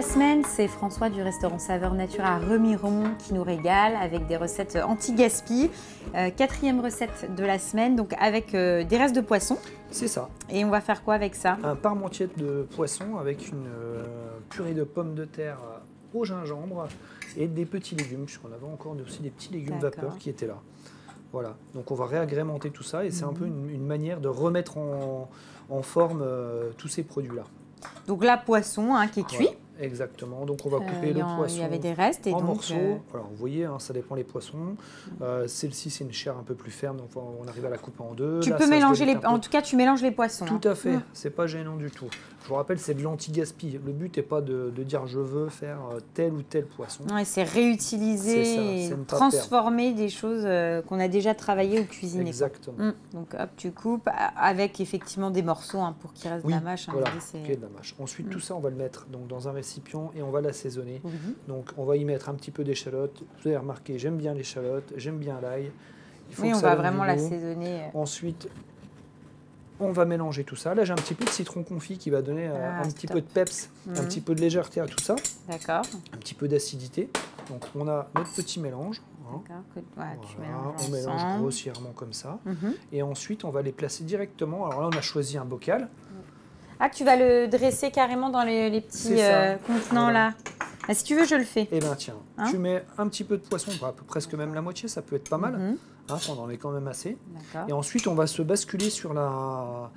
la semaine, c'est François du restaurant Saveur Nature à Remiremont qui nous régale avec des recettes anti-gaspi. Quatrième recette de la semaine, donc avec des restes de poisson. C'est ça. Et on va faire quoi avec ça? Un parmentier de poisson avec une purée de pommes de terre au gingembre et des petits légumes, puisqu'on avait encore aussi des petits légumes vapeur qui étaient là. Voilà, donc on va réagrémenter tout ça et c'est un peu une manière de remettre en forme tous ces produits-là. Donc là, poisson qui est cuit. Voilà, exactement, donc on va couper le poisson. Il y avait des restes et en donc, morceaux. Alors vous voyez, ça dépend les poissons. Celle-ci, c'est une chair un peu plus ferme, donc on arrive à la couper en deux. Tu là, peux mélanger en tout cas, tu mélanges les poissons. Tout à fait, c'est pas gênant du tout. Je vous rappelle, c'est de l'anti-gaspi. Le but n'est pas de dire je veux faire tel ou tel poisson. Ouais, c'est réutiliser et transformer des choses qu'on a déjà travaillées ou cuisinées. Exactement. Donc hop, tu coupes avec effectivement des morceaux pour qu'il reste de la mâche. Voilà, qu'il y ait de la mâche. Ensuite, tout ça, on va le mettre donc, dans un récipient et on va l'assaisonner. Donc on va y mettre un petit peu d'échalote. Vous avez remarqué, j'aime bien l'échalote, j'aime bien l'ail. Oui, on va vraiment l'assaisonner. Ensuite, on va mélanger tout ça. Là, j'ai un petit peu de citron confit qui va donner un petit peu de peps, un petit peu de légèreté à tout ça. D'accord. Un petit peu d'acidité. Donc, on a notre petit mélange. D'accord. On mélange grossièrement comme ça. Et ensuite, on va les placer directement. Alors là, on a choisi un bocal. Ah, tu vas le dresser carrément dans les petits contenants là. Ah, si tu veux, je le fais. Eh bien, tiens, tu mets un petit peu de poisson, presque même la moitié, ça peut être pas mal. On en est quand même assez. Et ensuite, on va se basculer sur la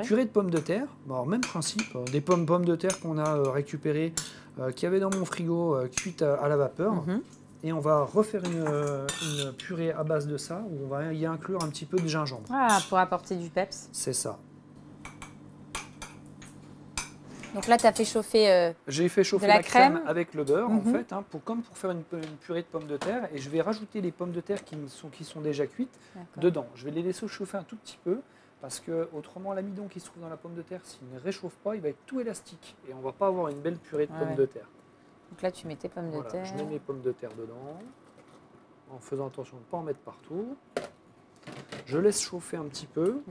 purée de pommes de terre. Bon, alors, même principe, des pommes de terre qu'on a récupérées, qu'il y avait dans mon frigo, cuites à la vapeur. Et on va refaire une purée à base de ça, où on va y inclure un petit peu de gingembre. Ah, pour apporter du peps. C'est ça. Donc là, tu as fait chauffer j'ai fait chauffer la crème avec le beurre, en fait, comme pour faire une purée de pommes de terre. Et je vais rajouter les pommes de terre qui sont déjà cuites dedans. Je vais les laisser chauffer un tout petit peu, parce que autrement, l'amidon qui se trouve dans la pomme de terre, s'il ne réchauffe pas, il va être tout élastique. Et on ne va pas avoir une belle purée de pommes de terre. Donc là, tu mets tes pommes de terre. Je mets mes pommes de terre dedans, en faisant attention de ne pas en mettre partout. Je laisse chauffer un petit peu.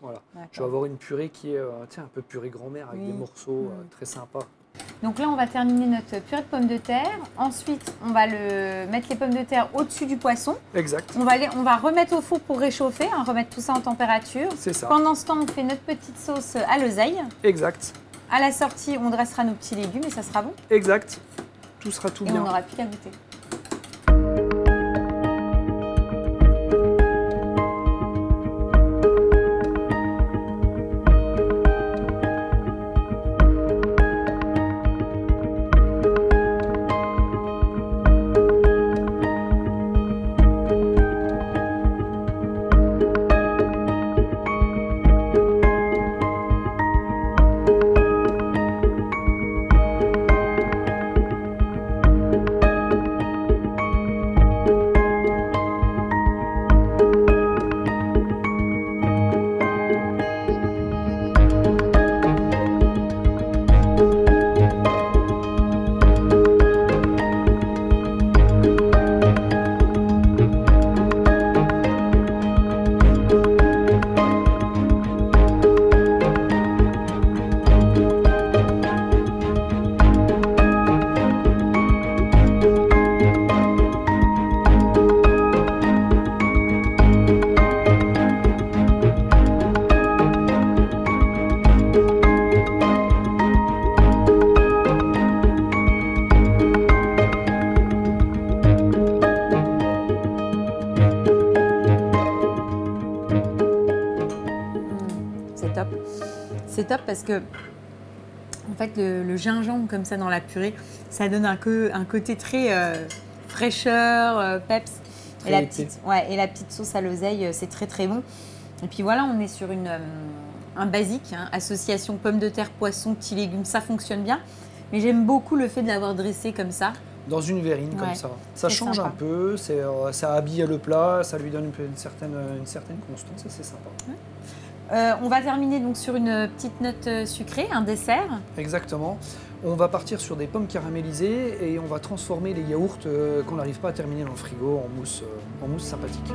Voilà. Je vais avoir une purée qui est un peu purée grand-mère avec des morceaux très sympas. Donc là, on va terminer notre purée de pommes de terre. Ensuite, on va mettre les pommes de terre au-dessus du poisson. Exact. On va remettre au four pour réchauffer, remettre tout ça en température. C'est ça. Pendant ce temps, on fait notre petite sauce à l'oseille. Exact. À la sortie, on dressera nos petits légumes et ça sera bon. Exact. Tout sera tout bien. Et on n'aura plus qu'à goûter. C'est top parce que en fait, le gingembre comme ça dans la purée, ça donne un côté très fraîcheur, peps. Et la petite sauce à l'oseille, c'est très très bon. Et puis voilà, on est sur un basique, association pommes de terre, poisson, petits légumes, ça fonctionne bien. Mais j'aime beaucoup le fait de l'avoir dressé comme ça. Dans une verrine comme ça. Ça change sympa. Un peu, ça habille le plat, ça lui donne une certaine constance et c'est sympa. On va terminer donc sur une petite note sucrée, un dessert. Exactement. On va partir sur des pommes caramélisées et on va transformer les yaourts qu'on n'arrive pas à terminer dans le frigo en mousse sympathique.